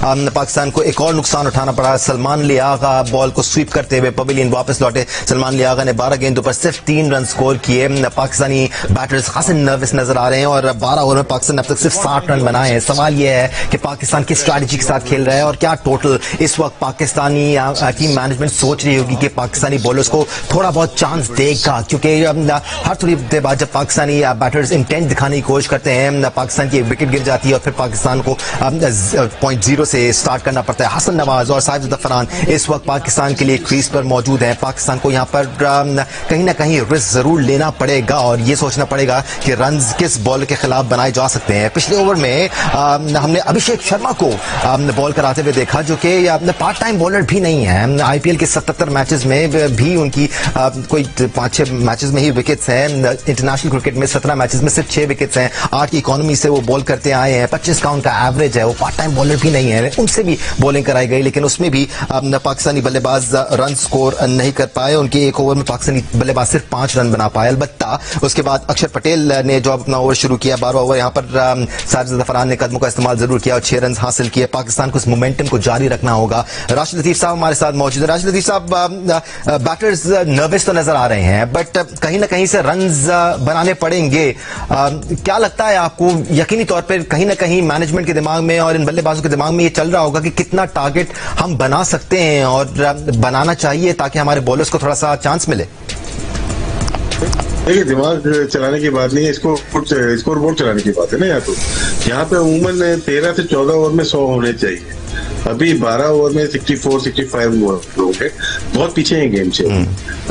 पाकिस्तान को एक और नुकसान उठाना पड़ा। सलमान लियागा बॉल को स्वीप करते हुए पवेलियन वापस लौटे। सलमान लियागा ने 12 गेंदों पर सिर्फ 3 रन स्कोर किए। पाकिस्तानी बैटर्स खासे नर्वस नजर आ रहे हैं और 12 ओवर में पाकिस्तान ने अब तक सिर्फ 60 रन बनाए हैं। सवाल यह है कि पाकिस्तान की स्ट्रैटेजी के साथ खेल रहा है और क्या टोटल इस वक्त पाकिस्तानी टीम मैनेजमेंट सोच रही होगी कि पाकिस्तानी बॉलर्स को थोड़ा बहुत चांस देगा, क्योंकि हर थोड़ी देर बाद जब पाकिस्तानी बैटर्स इंटेंट दिखाने की कोशिश करते हैं, पाकिस्तान की एक विकेट गिर जाती है और फिर पाकिस्तान को पॉइंट 0 से स्टार्ट करना पड़ता है। हसन नवाज और साजिद फरहान इस वक्त पाकिस्तान के लिए क्रीज पर मौजूद हैं। पाकिस्तान को यहां पर कहीं ना कहीं रिस्क जरूर लेना पड़ेगा और ये सोचना पड़ेगा कि रन्स किस बॉल के खिलाफ बनाए जा सकते हैं। पिछले ओवर में हमने अभिषेक शर्मा को बॉल कराते हुए देखा, जो कि पार्ट टाइम बॉलर भी नहीं है। आईपीएल के 77 मैचेस में भी उनकी कोई 5-6 मैचेस में ही विकेट्स हैं। इंटरनेशनल क्रिकेट में 17 मैचेस में सिर्फ 6 विकेट्स हैं। 8 की इकोनॉमी से वो बॉल करते आए हैं। 25 का उनका एवरेज है। वो पार्ट टाइम बॉलर भी नहीं है। उनसे भी बॉलिंग कराई गई, लेकिन उसमें भी पाकिस्तानी बल्लेबाज रन स्कोर नहीं कर पाए। उनके एक ओवर में पाकिस्तानी बल्लेबाज सिर्फ 5 रन बना पाए। अलबत्ता उसके बाद अक्षर पटेल ने जो अपना ओवर शुरू किया, 12 ओवर, यहां पर साजिद फरहान ने कदमों का इस्तेमाल जरूर किया और 6 रन हासिल किए। पाकिस्तान को इस मोमेंटम को जारी रखना होगा। राशिद लतीफ साहब हमारे साथ मौजूद है। राशिद लतीफ साहब, बैटर्स नर्वस तो नजर आ रहे हैं, बट कहीं ना कहीं से रन्स बनाने पड़ेंगे। क्या लगता है आपको, यकीनी तौर पर कहीं ना कहीं मैनेजमेंट के दिमाग में और इन बल्लेबाजों के दिमाग में ये चल रहा होगा कि कितना टारगेट हम बना सकते हैं और बनाना चाहिए ताकि हमारे बॉलर्स को थोड़ा सा चांस मिले? देखिए, दिमाग चलाने की बात नहीं है, स्कोर बोर्ड चलाने की बात है ना। यहाँ पे उमूमन 13 से 14 ओवर में 100 होने चाहिए। अभी 12 ओवर में 64-65 ओवर, बहुत पीछे हैं गेम से।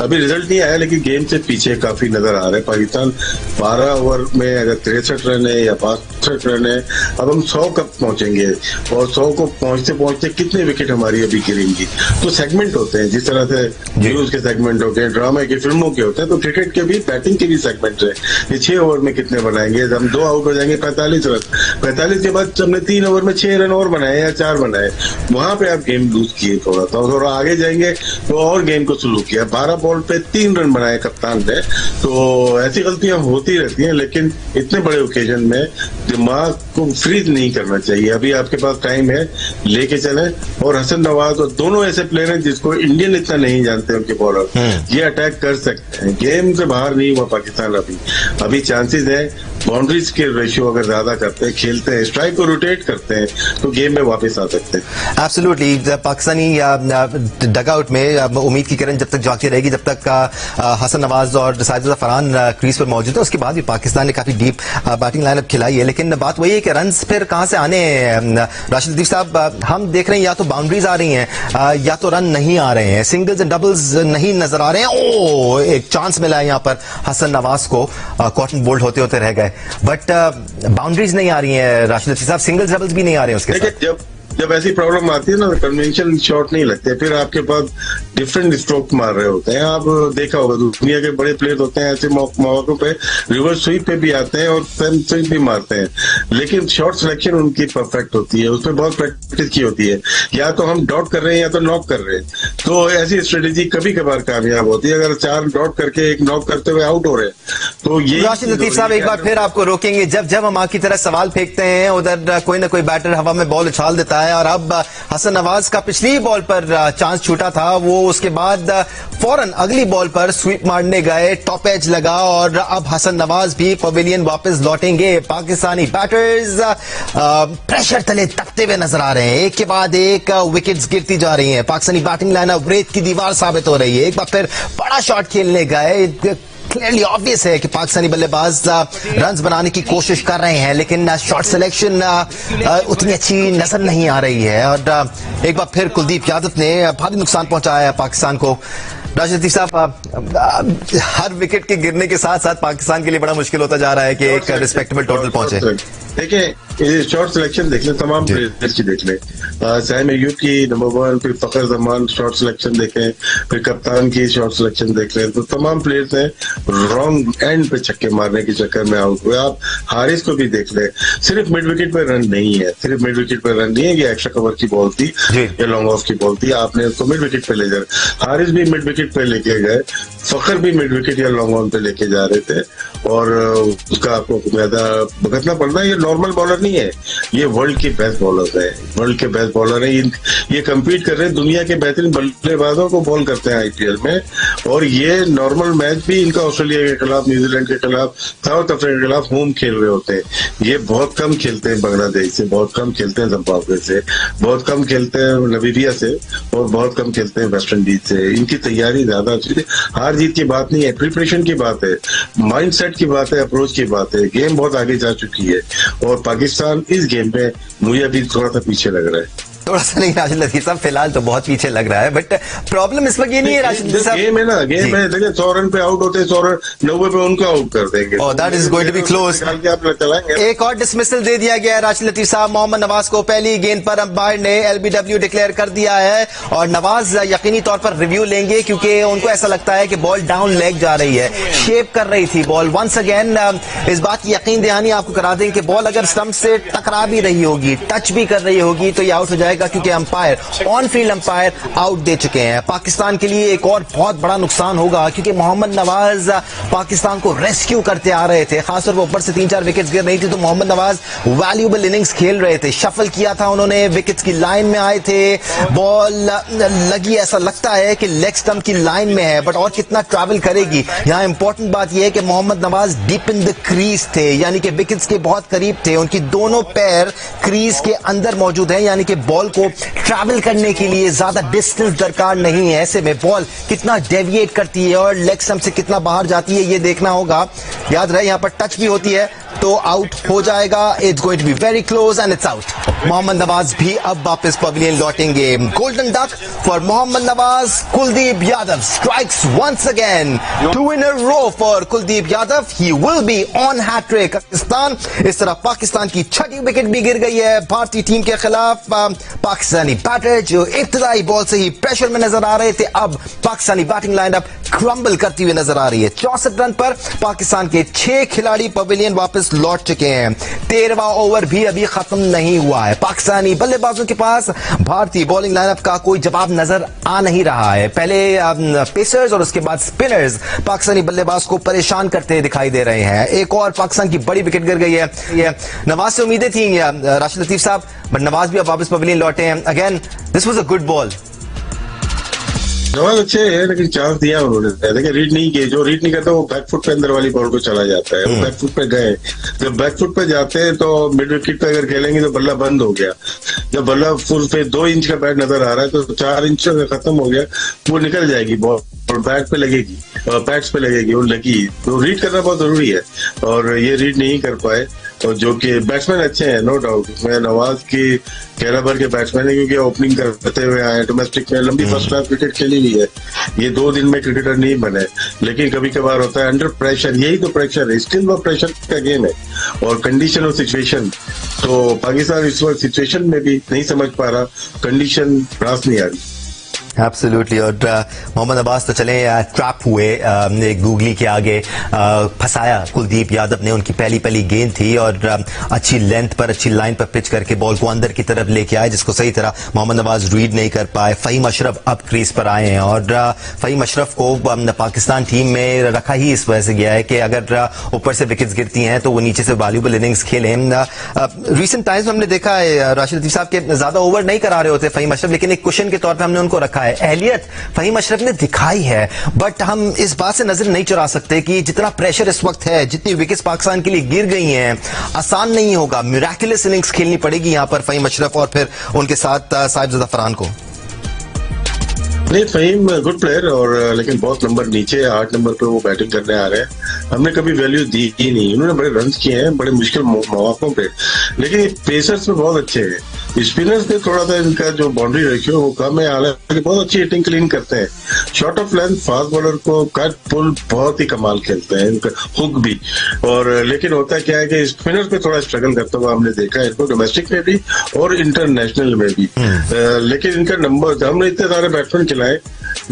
अभी रिजल्ट नहीं आया, लेकिन गेम से पीछे काफी नजर आ रहा है। पाकिस्तान 12 ओवर में अगर 63 रन है या 62 रन है, अब हम 100 कब पहुंचेंगे और 100 को पहुंचते पहुंचते कितने विकेट हमारी अभी गिरेंगी। तो सेगमेंट होते हैं, जिस तरह से न्यूज के सेगमेंट होते हैं, ड्रामा के, फिल्मों के होते हैं, तो क्रिकेट के भी, बैटिंग के भी सेगमेंट है। ये 6 ओवर में कितने बनाएंगे, हम 2 आउट हो जाएंगे 45 रन। 45 के बाद हमने 3 ओवर में 6 रन और बनाए या 4 बनाए, वहां पे आप गेम लूज किए। थोड़ा आगे जाएंगे तो और गेम को स्लो किया। 12 बॉल पे 3 रन बनाए कप्तान ने। तो ऐसी गलतियां होती रहती हैं, लेकिन इतने बड़े ओकेजन में दिमाग को फ्रीज नहीं करना चाहिए। अभी आपके पास टाइम है, लेके चले। और हसन नवाज और दोनों ऐसे प्लेयर हैं जिसको इंडियन इतना नहीं जानते, उनके बॉलर ये अटैक कर सकते हैं। गेम से बाहर नहीं हुआ पाकिस्तान अभी चांसेस है। बाउंड्रीज के रेशियो अगर ज्यादा करते हैं, खेलते हैं, स्ट्राइक को रोटेट करते हैं, तो गेम में वापस आ सकते हैं। एब्सोल्युटली। पाकिस्तानी डगआउट में उम्मीद की किरण जब तक जागती रहेगी, जब तक हसन नवाज और साजिद फरहान क्रीज पर मौजूद है। उसके बाद भी पाकिस्तान ने काफी डीप बैटिंग लाइनअप खिलाई है, लेकिन बात वही है कि रन्स फिर कहां से आने हैं। राशिद लतीफ साहब, हम देख रहे हैं या तो बाउंड्रीज आ रही हैं या तो रन नहीं आ रहे हैं, सिंगल्स एंड डबल्स नहीं नजर आ रहे हैं। एक चांस मिला है यहां पर हसन नवाज को, कॉटन बोल्ड होते होते रह गए, बट बाउंड्रीज नहीं आ रही हैं। राशिद लतीफ साहब, सिंगल्स डबल्स भी नहीं आ रहे हैं उसके साथ। जब ऐसी प्रॉब्लम आती है ना, कन्वेंशन शॉट नहीं लगते, फिर आपके पास डिफरेंट स्ट्रोक मार रहे होते हैं। आप देखा होगा दुनिया के बड़े प्लेयर होते हैं, ऐसे मौकों पे रिवर्स स्वीप पे भी आते हैं और फ्रंट स्वीप भी मारते हैं, लेकिन शॉट सिलेक्शन उनकी परफेक्ट होती है। उसमें बहुत प्रैक्टिस की होती है। या तो हम डॉट कर रहे हैं या तो नॉक कर रहे हैं, तो ऐसी स्ट्रेटेजी कभी कभार कामयाब होती है। अगर 4 डॉट करके 1 नॉक करते हुए आउट हो रहे हैं, तो ये राशिद लतीफ साहब, एक बार फिर आपको रोकेंगे। जब हम आपकी तरह सवाल फेंकते हैं, उधर कोई ना कोई बैटर हवा में बॉल उछाल देता है, और अब हसन नवाज का पिछली बॉल पर चांस छूटा था, वो उसके बाद फौरन अगली बॉल पर स्वीप मारने गए, टॉप एज लगा और अब हसन नवाज भी पवेलियन वापस लौटेंगे। पाकिस्तानी बैटर्स प्रेशर तले तपते हुए नजर आ रहे हैं, एक के बाद एक विकेट्स गिरती जा रही हैं। पाकिस्तानी बैटिंग लाइनअप रेत की दीवार साबित हो रही है। एक बार फिर बड़ा शॉट खेलने गए, क्लियरली ऑब्वियस है कि पाकिस्तानी बल्लेबाज रन्स बनाने की कोशिश कर रहे हैं, लेकिन शॉट सिलेक्शन उतनी अच्छी नजर नहीं आ रही है। और एक बार फिर कुलदीप यादव ने भारी नुकसान पहुंचाया है पाकिस्तान को। राशिद लतीफ साहब, हर विकेट के गिरने के साथ साथ पाकिस्तान के लिए बड़ा मुश्किल होता जा रहा है कि एक रिस्पेक्टेबल टोटल पहुंचे। देखिए, शॉट सिलेक्शन देख लें, तमाम प्लेयर्स की देख लें। साइम अय्यूब की नंबर 1, फिर फखर जमान शॉट सिलेक्शन देखें, फिर कप्तान की शॉट सिलेक्शन देख लें, तो तमाम प्लेयर्स हैं रॉन्ग एंड पे छक्के मारने के चक्कर में आउट हुए। आप हारिस को भी देख लें, सिर्फ मिड विकेट पे रन नहीं है, सिर्फ मिड विकेट पे रन नहीं है, ये एक्स्ट्रा कवर की बॉल थी या लॉन्ग ऑफ की बॉल थी, आपने उसको मिड विकेट पे ले जाए। हारिस भी मिड विकेट पे लेके गए, फखर भी मिड विकेट या लॉन्ग ऑन पे लेके जा रहे थे, और उसका आपको ज्यादा भुगतना पड़ता है। ये नॉर्मल बॉलर नहीं है, ये वर्ल्ड के बेस्ट बॉलर है, वर्ल्ड के बेस्ट बॉलर है। ये कम्पीट कर रहे हैं, दुनिया के बेहतरीन बल्लेबाजों को बॉल करते हैं आईपीएल में। और ये नॉर्मल मैच भी इनका ऑस्ट्रेलिया के खिलाफ, न्यूजीलैंड के खिलाफ, साउथ अफ्रीका के खिलाफ होम खेल रहे होते हैं। ये बहुत कम खेलते हैं बांग्लादेश से, बहुत कम खेलते हैं जिम्बाब्वे से, बहुत कम खेलते हैं नामीबिया से, और बहुत कम खेलते हैं वेस्ट इंडीज से। इनकी तैयारी ज्यादा अच्छी है। हार जीत की बात नहीं है, प्रिपरेशन की बात है, माइंडसेट की बात है, अप्रोच की बात है। गेम बहुत आगे जा चुकी है और पाकिस्तान इस गेम पे मुझे अभी थोड़ा सा पीछे लग रहा है। थोड़ा सा नहीं राशिद लतीफ साहब, फिलहाल तो बहुत पीछे लग रहा है, बट प्रॉब्लम इस वक्त ये नहीं है राशिद लतीफ साहब। गेम है ना, गेम है। देखिए 100 रन पे आउट होते हैं, 100 रन 90 पे उनको आउट कर देंगे। Oh, that is going to be close. एक और डिसमिसल दे दिया गया है राशिद लतीफ साहब। मोहम्मद नवाज को पहली गेंद पर अंपायर ने एलबीडब्ल्यू डिक्लेयर कर दिया है और नवाज यकीनी तौर पर रिव्यू लेंगे क्योंकि उनको ऐसा लगता है कि बॉल डाउन लेग जा रही है, शेप कर रही थी बॉल। वंस अगेन इस बात की यकीन दहानी आपको करा दें कि बॉल अगर स्टंप से टकरा भी रही होगी, टच भी कर रही होगी, तो ये आउट हो जाएगा क्योंकि umpire, on field umpire out दे चुके हैं। पाकिस्तान के लिए एक और बहुत बड़ा नुकसान होगा क्योंकि मोहम्मद नवाज पाकिस्तान को रेस्क्यू करते आ रहे थे, खासतौर पर ऊपर से 3-4 विकेट्स गिर रही थी, तो मोहम्मद नवाज वैल्यूएबल इनिंग्स खेल रहे थे। शफल किया था उन्होंने, विकेट्स की लाइन में आए थे, बॉल लगी, ऐसा लगता है कि लेग स्टंप की लाइन में है, बट और कितना ट्रैवल करेगी। यहां इंपॉर्टेंट बात यह है कि Mohammad Nawaz deep in the crease थे, यानी कि विकेट्स के बहुत करीब थे, उनकी दोनों पैर क्रीज के अंदर मौजूद हैं, यानी कि बॉल को ट्रैवल करने के लिए ज्यादा डिस्टेंस दरकार नहीं है। ऐसे में बॉल कितना डेविएट करती है और लेग स्टंप से कितना बाहर जाती है ये देखना होगा। याद रहे यहां पर टच भी होती है तो आउट हो जाएगा। It's going to be very close and it's out. Mohammad Nawaz भी अब वापस पवेलियन लौटेंगे। Golden duck for Mohammad Nawaz. Kuldeep Yadav strikes once again, 2 in a row for Kuldeep Yadav. He will be on hat-trick. Pakistan, इस तरह पाकिस्तान की छठी विकेट भी गिर गई है भारतीय टीम के खिलाफ। पाकिस्तानी बैटर जो इब्तदाई बॉल से ही प्रेशर में नजर आ रहे थे, अब पाकिस्तानी बैटिंग लाइनअप क्रम्बल करती हुई नजर आ रही है। 64 रन पर पाकिस्तान के 6 खिलाड़ी पवेलियन वापस लौट चुके हैं। 13वां ओवर भी अभी खत्म नहीं हुआ है। पाकिस्तानी बल्लेबाजों के पास भारतीय बॉलिंग लाइनअप का कोई जवाब नजर आ नहीं रहा है। पहले पेसर्स और उसके बाद स्पिनर्स पाकिस्तानी बल्लेबाज को परेशान करते दिखाई दे रहे हैं। एक और पाकिस्तान की बड़ी विकेट गिर गई है। ये नवाज से उम्मीदें थी राशिद लतीफ साहब, बट नवाज भी अब वापस पवेलियन लौटे हैं। Again this was a good ball. Nawaz अच्छे है लेकिन चांस दिया उन्होंने, देखिए रीड नहीं किए। जो रीड नहीं करता वो बैकफुट पे अंदर वाली बॉल को चला जाता है। वो बैकफुट पे गए, जब बैकफुट पे जाते हैं तो मिड विकेट पे अगर खेलेंगे तो बल्ला बंद हो गया। जब बल्ला फुल पे 2 इंच का बैट नजर आ रहा है तो 4 इंच खत्म हो गया, वो निकल जाएगी बॉल और बैट पे लगेगी, पैड्स पे लगेगी, वो लगी। तो रीड करना बहुत जरूरी है और ये रीड नहीं कर पाए। और जो कि बैट्समैन अच्छे हैं नो डाउट, मैं नवाज की कैराबर के बैट्समैन है क्योंकि ओपनिंग करते हुए आए, डोमेस्टिक में लंबी फर्स्ट क्लास क्रिकेट खेली हुई है। ये 2 दिन में क्रिकेटर नहीं बने, लेकिन कभी कभार होता है अंडर प्रेशर, यही तो प्रेशर है, स्टिल वो प्रेशर का गेम है और कंडीशन और सिचुएशन। तो पाकिस्तान इस वक्त सिचुएशन में भी नहीं समझ पा रहा, कंडीशन रास नहीं आ रही। एब्सोल्युटली। और मोहम्मद अब्बास तो चले ट्रैप हुए, एक गूगली के आगे फंसाया कुलदीप यादव ने। उनकी पहली गेंद थी और अच्छी लेंथ पर, अच्छी लाइन पर पिच करके बॉल को अंदर की तरफ लेके आए, जिसको सही तरह मोहम्मद नवाज रीड नहीं कर पाए। फहीम अशरफ अब क्रीज पर आए हैं और फहीम अशरफ को पाकिस्तान टीम में रखा ही इस वजह से गया है कि अगर ऊपर से विकेट्स गिरती हैं तो वो नीचे से वैल्यूएबल इनिंग्स खेलें। रिसेंट टाइम्स में हमने देखा है राशिद लतीफ साहब के ज्यादा ओवर नहीं करा रहे होते फहीम अशरफ, लेकिन एक क्वेश्चन के तौर पर हमने उनको रखा है। एहलियत फहीम अशरफ ने दिखाई है, बट हम इस बात से नजर नहीं चुरा सकते कि जितना प्रेशर इस वक्त है, जितनी विकेट्स पाकिस्तान के लिए गिर गई हैं, आसान नहीं होगा। मिराकुलस इनिंग्स खेलनी पड़ेगी यहां पर फहीम अशरफ और फिर उनके साथ साहिबजादा फरहान को। नहीं, फहीम गुड प्लेयर और लेकिन बहुत नंबर नीचे, 8 नंबर पे वो बैटिंग करने आ रहे हैं। हमने कभी वैल्यू दी ही नहीं। उन्होंने बड़े रन किए हैं बड़े मुश्किल मौकों पे, लेकिन पेसर्स में बहुत अच्छे हैं। स्पिनर्स पे थोड़ा सा इनका जो बाउंड्री रेशियो वो कम है, हालांकि बहुत अच्छी हिटिंग क्लीन करते हैं। Short of length fast bowler को कट पुल बहुत ही कमाल खेलते हैं, इनका हुक भी। और लेकिन होता क्या है कि स्पिनर्स पे थोड़ा स्ट्रगल करता हुआ हमने देखा है इनको, डोमेस्टिक में भी और इंटरनेशनल में भी। लेकिन इनका नंबर, हमने इतने सारे बैट्समैन खिलाए,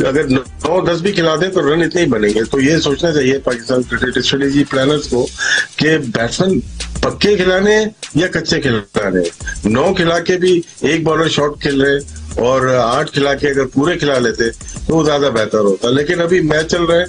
अगर 9-10 भी खिला दें तो रन इतने ही बनेंगे। तो ये सोचना चाहिए पाकिस्तान क्रिकेट स्ट्रेटेजी प्लानर्स को कि बैट्समैन पक्के खिलाने या कच्चे खिलाने। 9 खिला के भी एक बॉलर शॉर्ट खेल रहे और 8 खिला के अगर पूरे खिला लेते तो वो ज्यादा बेहतर होता। लेकिन अभी मैच चल रहा है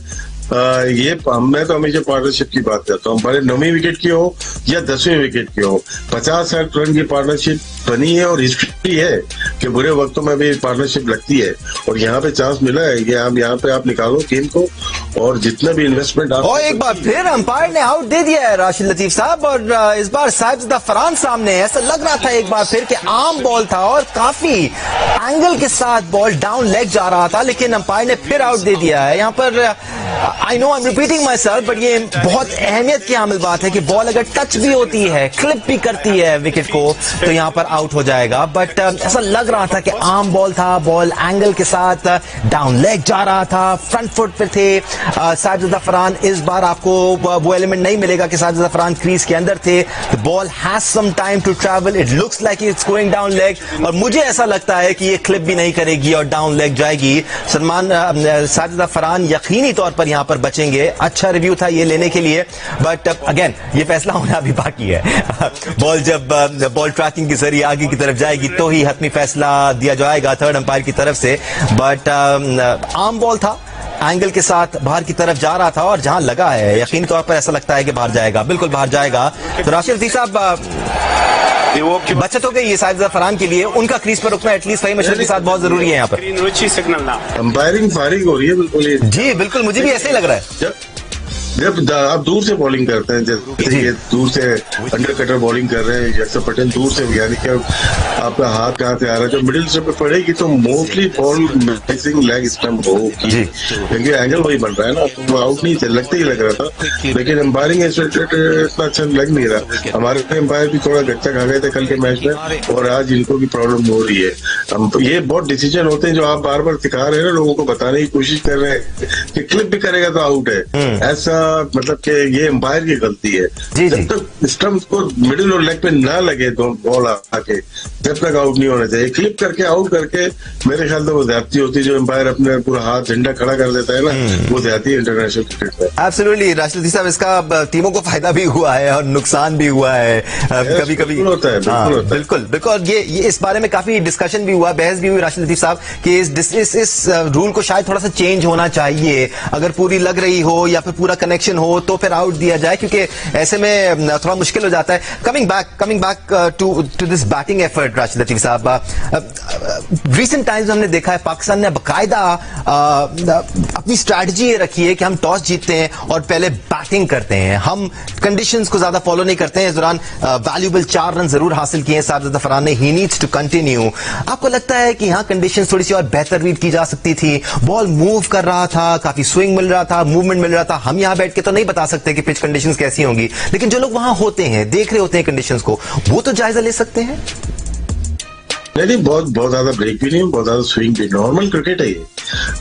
मैं तो हमेशा पार्टनरशिप की बात करता हूँ, भले 9वीं विकेट की हो या 10वीं विकेट की हो, 50-60 रन की पार्टनरशिप बनी है और हिस्ट्री है कि बुरे वक्तों में भी पार्टनरशिप लगती है, और यहाँ पे चांस मिला है कि आप यहाँ पे आप निकालो गेम को और जितना भी इन्वेस्टमेंट आप। और एक बार फिर अंपायर ने आउट दे दिया है राशिद लतीफ साहब, और इस बार साहिबजादा फरहान सामने ऐसा लग रहा था एक बार फिर कि आम बॉल था और काफी एंगल के साथ बॉल डाउन लेग जा रहा था, लेकिन अंपायर ने फिर आउट दे दिया है। यहाँ पर I know I am repeating my self, but ये बहुत अहमियत की हामिल बात है कि बॉल अगर टच भी होती है, क्लिप भी करती है विकेट को, तो यहाँ पर आउट हो जाएगा। बट ऐसा लग रहा था कि आम बॉल था, बॉल एंगल के साथ डाउन लेग जा रहा था, फ्रंट फुट पे थे साहिबजादा फरहान। इस बार आपको वो एलिमेंट नहीं मिलेगा कि साहिबजादा फरहान क्रीज के अंदर थे। The ball has some time to travel, it looks like it's going down leg, और मुझे ऐसा लगता है कि ये क्लिप भी नहीं करेगी और डाउन लेग जाएगी। साहिबजादा फरहान यकीनी तौर पर यहाँ पर बचेंगे। अच्छा रिव्यू था ये लेने के लिए, बट अगेन ये फैसला होना अभी बाकी है। बॉल जब बॉल ट्रैकिंग के जरिए आगे की तरफ जाएगी तो ही हतमी फैसला दिया जाएगा थर्ड अंपायर की तरफ से। बट आम बॉल था, एंगल के साथ बाहर की तरफ जा रहा था, और जहां लगा है यकीनी तौर पर ऐसा लगता है कि बाहर जाएगा, बिल्कुल बाहर जाएगा। तो राशिद लतीफ साहब, बचत हो गई ये साहिबजादा फरहान के लिए, उनका क्रीज पर रुकना एटलीस्ट फहीम अशरफ के साथ बहुत जरूरी है यहाँ पर। अंपायरिंग फारिग हो रही है बिल्कुल। जी बिल्कुल, मुझे भी ऐसे ही लग रहा है। जब आप दूर से बॉलिंग करते हैं, जैसे ये दूर से अंडर कटर बॉलिंग कर रहे हैं, जैसे पटेल दूर से, यानी कि आपका हाथ कहाँ से आ रहा है, जब मिडिल स्टंप पे पड़ेगी तो mostly ball missing leg stump होगी, क्योंकि एंगल वही बन रहा है ना, तो वो आउट नहीं लगते ही लग रहा था। लेकिन एम्पायरिंग इतना अच्छा लग नहीं रहा। हमारे एम्पायर भी थोड़ा गच्चा खा गए थे कल के मैच में, और आज इनको भी प्रॉब्लम हो रही है। ये बहुत डिसीजन होते हैं जो आप बार बार सिखा रहे हैं ना, लोगों को बताने की कोशिश कर रहे हैं कि क्लिप भी करेगा तो आउट है, ऐसा मतलब कि ये एम्पायर की गलती है। जब तक स्टंप को मिडिल और लेग पे ना लगे तो बॉल आके, जब तक आउट नहीं होना चाहिए। क्लिप करके आउट करके मेरे ख्याल से वो ज्यादती होती है, जो एम्पायर अपने पूरा हाथ झंडा खड़ा कर देता है ना, वो ज्यादती है इंटरनेशनल क्रिकेट में। एब्सोल्युटली राशिद लतीफ साहब, इसका टीमों को फायदा भी हुआ है और नुकसान भी हुआ है कभी कभी होता है। बिल्कुल बिल्कुल ये इस बारे में काफी डिस्कशन भी हुआ, बहस भी हुई राशिद लतीफ साहब कि इस रूल को शायद थोड़ा सा चेंज होना चाहिए। अगर पूरी लग रही हो या फिर पूरा कनेक्शन हो तो फिर आउट दिया जाए, क्योंकि ऐसे में थोड़ा मुश्किल हो जाता है। Coming back to this batting effort Rashid Latif साहब, रिसेंट टाइम्स हमने देखा है पाकिस्तान ने बाकायदा अपनी स्ट्रैटेजी ये रखी है कि हम टॉस जीतते हैं और पहले बैटिंग करते हैं, हम कंडीशंस को ज्यादा फॉलो नहीं करते हैं। इस दौरान वैल्यूएबल 4 रन जरूर हासिल किए हैं साहिबजादा फरहान ने, ही नीड्स टू कंटिन्यू। आपको लगता है कि यहाँ कंडीशंस थोड़ी सी और बेहतर रीड की जा सकती थी? बॉल मूव कर रहा था, काफी स्विंग मिल रहा था, मूवमेंट मिल रहा था। हम यहाँ बैठ के तो नहीं बता सकते कि पिच कंडीशंस कैसी होंगी, लेकिन जो लोग वहां होते हैं, देख रहे होते हैं कंडीशंस को, वो तो जायजा ले सकते हैं। नहीं, बहुत ज्यादा ब्रेक भी नहीं, बहुत ज्यादा स्विंग भी, नॉर्मल क्रिकेट है ये।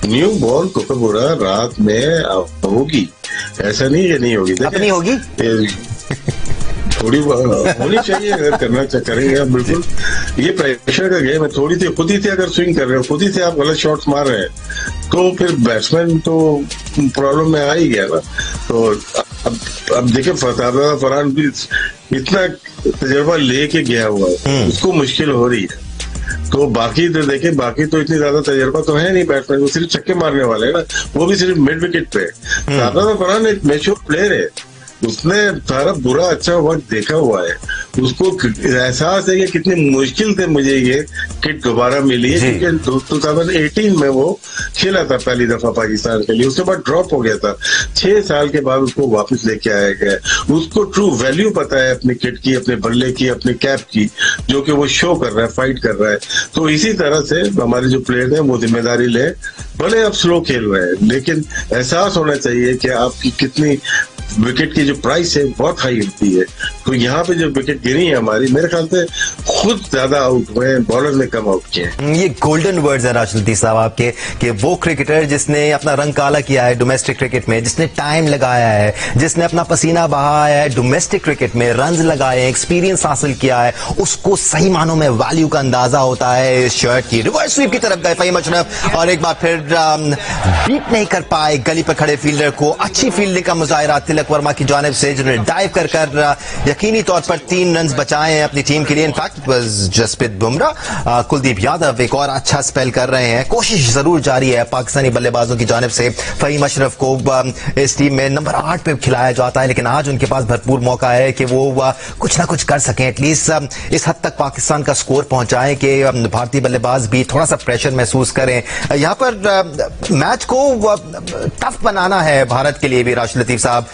न्यू बॉल कोकाबोरा रात में होगी, ऐसा नहीं है नहीं होगी, अपनी होगी थोड़ी होनी चाहिए, अगर करना करेंगे आप बिल्कुल। ये प्रेशर का गेम है, थोड़ी सी खुद ही से अगर स्विंग कर रहे हो, खुद ही से आप गलत शॉट्स मार रहे हैं, तो फिर बैट्समैन तो प्रॉब्लम में आ ही गया ना। तो अब देखिए साहिबजादा फरहान भी इतना तजर्बा लेके गया हुआ है, उसको मुश्किल हो रही है। तो बाकी तो देखें, बाकी तो इतनी ज्यादा तजर्बा तो है नहीं बैट्समैन, वो सिर्फ छक्के मारने वाले हैं ना, वो भी सिर्फ मिड विकेट पे। साहिबजादा फरहान एक मैच्योर प्लेयर है, उसने सारा बुरा अच्छा वक्त देखा हुआ है, उसको एहसास है कि कितनी मुश्किल से मुझे ये किट दोबारा मिली है, क्योंकि 2018 में वो खेला था पहली दफा पाकिस्तान के लिए, उसके बाद ड्रॉप हो गया था। 6 साल के बाद उसको वापस लेके आया गया। उसको ट्रू वैल्यू पता है अपनी किट की, अपने बल्ले की, अपने कैप की, जो कि वो शो कर रहा है, फाइट कर रहा है। तो इसी तरह से हमारे जो प्लेयर हैं वो जिम्मेदारी ले, भले आप स्लो खेल रहे हैं, लेकिन एहसास होना चाहिए कि आपकी कितनी विकेट की जो प्राइस है बहुत हाई होती है। तो यहाँ पे जो विकेट गिरी है हमारी, मेरे ख्याल से खुद ज्यादा आउट हुए हैं, बॉलर ने कम आउट किए हैं। ये गोल्डन वर्ड्स है राशिद लतीफ साहब आपके, कि वो क्रिकेटर जिसने अपना रंग काला किया है डोमेस्टिक क्रिकेट में, जिसने टाइम लगाया है, जिसने अपना पसीना बहाया है डोमेस्टिक क्रिकेट में, रन्स लगाए, एक्सपीरियंस हासिल किया है, उसको सही मानों में वैल्यू का अंदाजा होता है इस शर्ट की। रिवर्स स्वीप की तरफ गए फहीम अशरफ, और एक बार फिर बीट नहीं कर पाए गली पर खड़े फील्डर को। अच्छी फील्डिंग का मुजाहिरा तिलक वर्मा की जानिब से, जिन्होंने डाइव कर यकीनी तौर पर 3 रन बचाए हैं अपनी टीम के लिए। इनफैक्ट जसप्रीत बुमराह, कुलदीप यादव एक और अच्छा स्पेल कर रहे हैं। कोशिश जरूर जारी है पाकिस्तानी बल्लेबाजों की जानिब से। फहीम अशरफ को इस टीम में नंबर 8 पे खिलाया जाता है, लेकिन आज उनके पास भरपूर मौका है कि वो कुछ ना कुछ कर सकें, एटलीस्ट इस हद तक पाकिस्तान का स्कोर पहुंचाएं कि भारतीय बल्लेबाज भी थोड़ा सा प्रेशर महसूस करें। यहां पर मैच को टफ बनाना है भारत के लिए भी राशिद लतीफ साहब।